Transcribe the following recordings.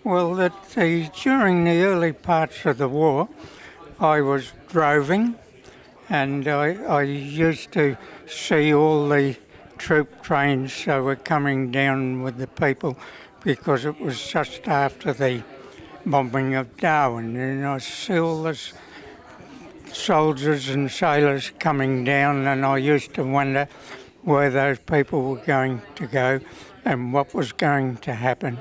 Well, during the early parts of the war, I was droving, and I used to see all the troop trains that were coming down with the people because it was just after the bombing of Darwin, and I see all this soldiers and sailors coming down, and I used to wonder where those people were going to go and what was going to happen.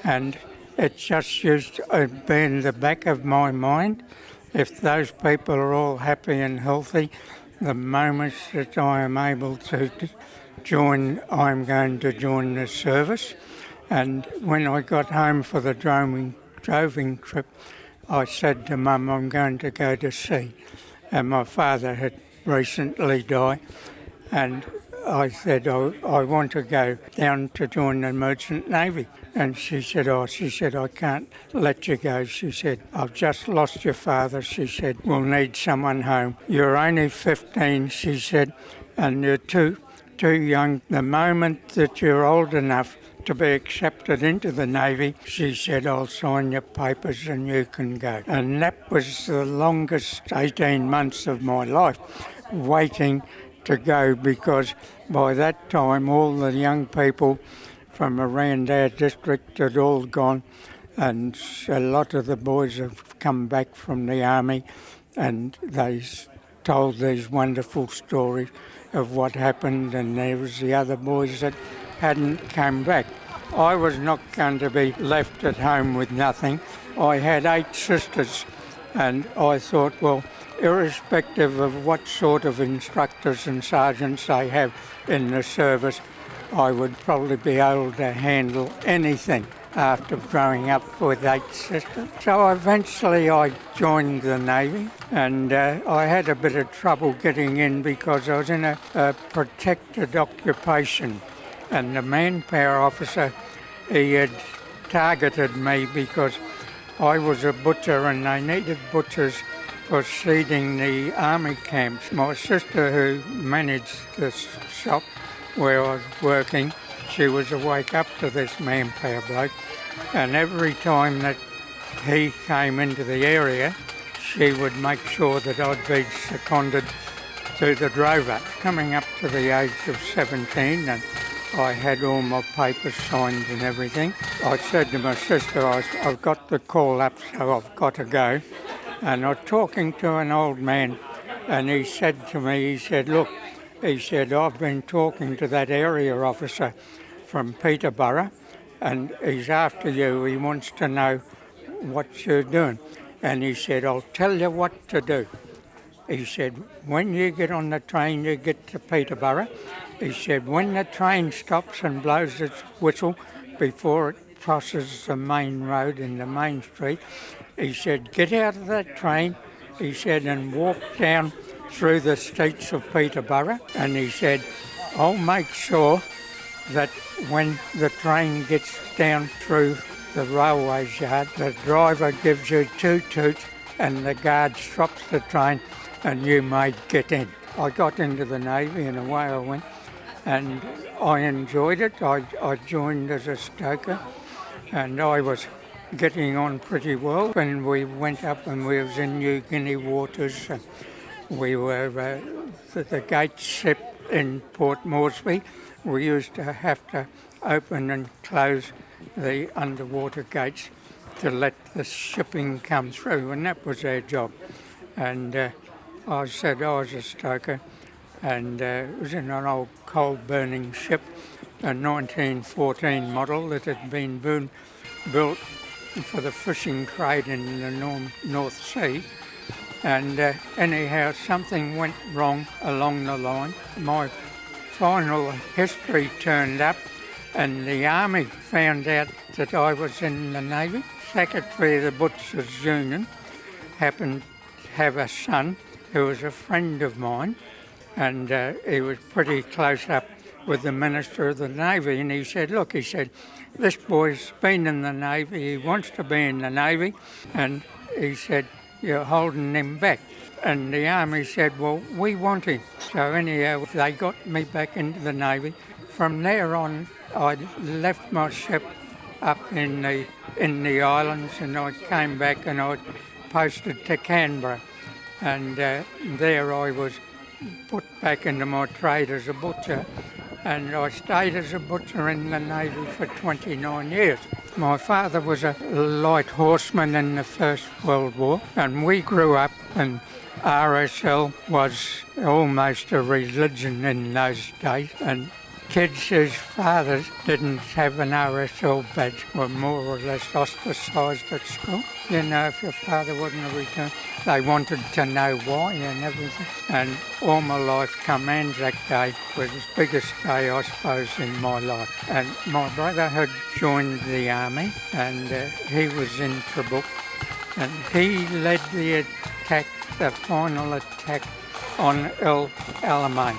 And it just used to be in the back of my mind, if those people are all happy and healthy, the moment that I am able to join, I'm going to join the service. And when I got home for the droving trip, I said to Mum, I'm going to go to sea. And my father had recently died, and I said, I want to go down to join the Merchant Navy. And she said, I can't let you go. She said, I've just lost your father. She said, we'll need someone home. You're only 15, she said, and you're too young. The moment that you're old enough to be accepted into the Navy, she said, I'll sign your papers and you can go. And that was the longest 18 months of my life, waiting to go, because by that time all the young people from Arandar district had all gone, and a lot of the boys have come back from the army, and they told these wonderful stories of what happened, and there was the other boys that hadn't come back. I was not going to be left at home with nothing. I had 8 sisters, and I thought, well, irrespective of what sort of instructors and sergeants they have in the service, I would probably be able to handle anything after growing up with 8 sisters. So eventually I joined the Navy, and I had a bit of trouble getting in because I was in a protected occupation, and the manpower officer, he had targeted me because I was a butcher and they needed butchers for seeding the army camps. My sister, who managed this shop where I was working, she was awake up to this manpower bloke, and every time that he came into the area, she would make sure that I'd be seconded to the drover. Coming up to the age of 17, and I had all my papers signed and everything, I said to my sister, I've got the call up, so I've got to go. And I was talking to an old man, and he said to me, look, I've been talking to that area officer from Peterborough, and he's after you. He wants to know what you're doing. And he said, I'll tell you what to do. He said, when you get on the train, you get to Peterborough. He said, when the train stops and blows its whistle before it crosses the main road in the main street, he said, get out of that train, he said, and walk down through the streets of Peterborough. And he said, I'll make sure that when the train gets down through the railway yard, the driver gives you 2 toots and the guard stops the train and you may get in. I got into the Navy and away I went, and I enjoyed it. I joined as a stoker, and I was getting on pretty well. When we went up and we was in New Guinea waters, we were the gate ship in Port Moresby. We used to have to open and close the underwater gates to let the shipping come through, and that was our job. And I said I was a stoker, and it was in an old coal-burning ship, a 1914 model that had been built for the fishing trade in the North Sea. And anyhow, something went wrong along the line. My final history turned up, and the Army found out that I was in the Navy. Secretary of the Butchers' Union happened to have a son who was a friend of mine, and he was pretty close up with the Minister of the Navy, and he said, look, this boy's been in the Navy, he wants to be in the Navy, and he said, you're holding him back. And the Army said, well, we want him. So anyhow, they got me back into the Navy. From there on, I left my ship up in the in the islands, and I came back and I posted to Canberra, and there I was put back into my trade as a butcher, and I stayed as a butcher in the Navy for 29 years. My father was a light horseman in the First World War, and we grew up, and RSL was almost a religion in those days, and kids whose fathers didn't have an RSL badge were more or less ostracised at school. You know, if your father wasn't a return, they wanted to know why and everything. And all my life, come Anzac Day was the biggest day, I suppose, in my life. And my brother had joined the army, and he was in Trabuc, and he led the attack, the final attack on El Alamein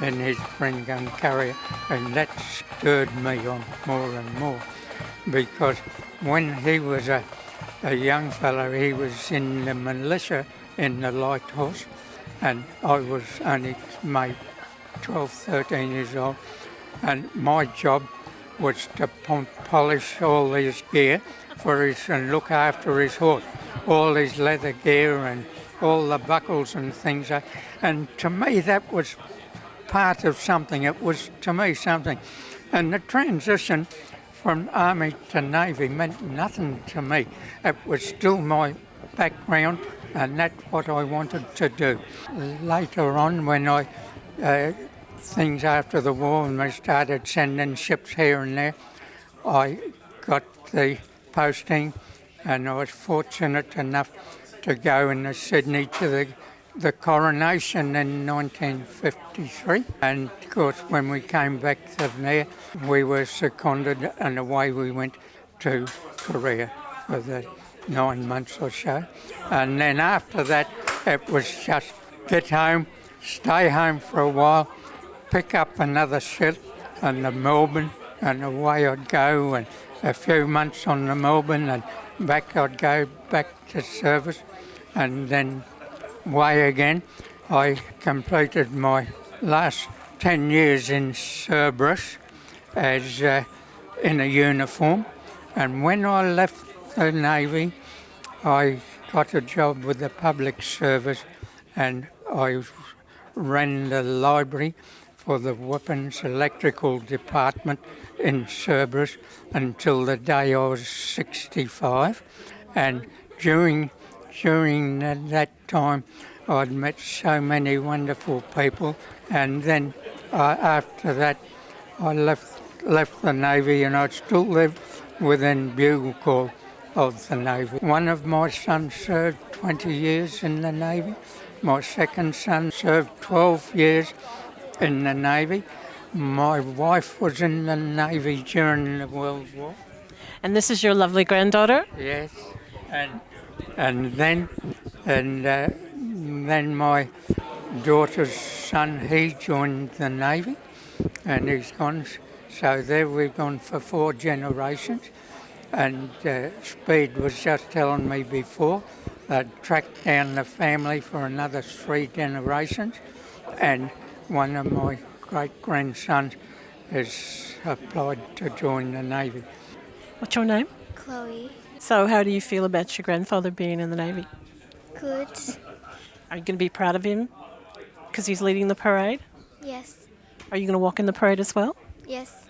in his spring gun carrier, and that stirred me on more and more, because when he was a young fellow, he was in the militia in the Light Horse, and I was only maybe 12, 13 years old, and my job was to polish all his gear for his and look after his horse, all his leather gear and all the buckles and things. And to me that was part of something. It was, to me, something. And the transition from Army to Navy meant nothing to me. It was still my background, and that's what I wanted to do. Later on, when things after the war, and we started sending ships here and there, I got the posting, and I was fortunate enough to go into Sydney to the coronation in 1953, and of course when we came back from there we were seconded, and away we went to Korea for the 9 months or so, and then after that it was just get home, stay home for a while, pick up another ship on the Melbourne, and away I'd go, and a few months on the Melbourne, and back I'd go back to service, and then way again. I completed my last 10 years in Cerberus as in a uniform, and when I left the Navy I got a job with the public service, and I ran the library for the weapons electrical department in Cerberus until the day I was 65, and during that time I'd met so many wonderful people, and then after that I left the Navy, and I still live within bugle call of the Navy. One of my sons served 20 years in the Navy. My second son served 12 years in the Navy. My wife was in the Navy during the World War. And this is your lovely granddaughter? Yes, and then my daughter's son, he joined the Navy, and he's gone. So there we've gone for 4 generations. And Speed was just telling me before they'd tracked down the family for another 3 generations, and one of my great-grandsons has applied to join the Navy. What's your name? Chloe. So how do you feel about your grandfather being in the Navy? Good. Are you going to be proud of him because he's leading the parade? Yes. Are you going to walk in the parade as well? Yes.